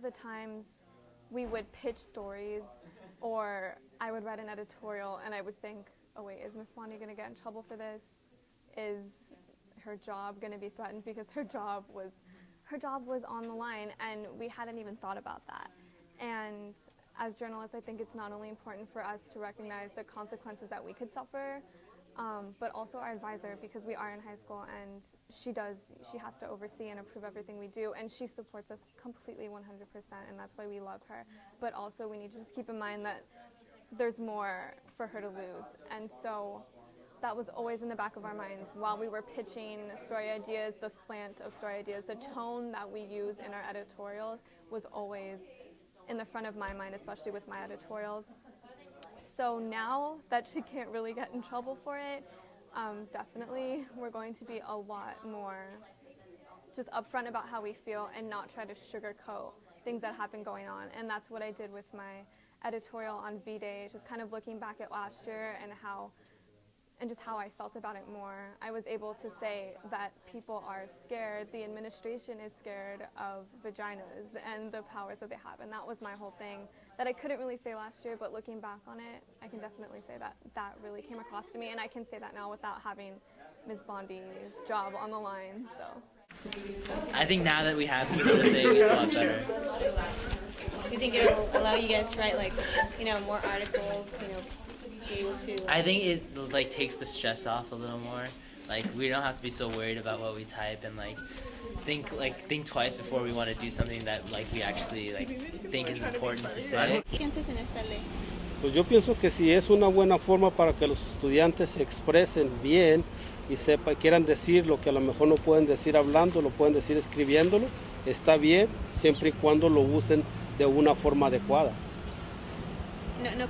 The times we would pitch stories, or I would write an editorial and I would think, oh wait, is Miss Bondi going to get in trouble for this? Is her job going to be threatened because her job was on the line, and we hadn't even thought about that. And as journalists, I think it's not only important for us to recognize the consequences that we could suffer, but also our advisor, because we are in high school and she has to oversee and approve everything we do, and she supports us completely 100%, and that's why we love her. But also we need to just keep in mind that there's more for her to lose, and so that was always in the back of our minds while we were pitching story ideas. The slant of story ideas, the tone that we use in our editorials was always in the front of my mind, especially with my editorials. So now that she can't really get in trouble for it, definitely we're going to be a lot more just upfront about how we feel and not try to sugarcoat things that have been going on. And that's what I did with my editorial on V-Day, just kind of looking back at last year and just how I felt about it more. I was able to say that people are scared, the administration is scared of vaginas and the powers that they have, and that was my whole thing that I couldn't really say last year, but looking back on it, I can definitely say that that really came across to me, and I can say that now without having Ms. Bondi's job on the line, so. I think now that we have this sort of thing, it's a lot better. Do you think it'll allow you guys to write, more articles, be able to... I think it takes the stress off a little more. We don't have to be so worried about what we type, and think twice before we want to do something that we actually think is important to say. ¿Qué piensas en esta ley? Pues yo pienso que si es una buena forma para que los estudiantes se expresen bien y quieran decir lo que a lo mejor no pueden decir hablando, lo pueden decir escribiéndolo, está bien, siempre y cuando lo usen de una forma adecuada. No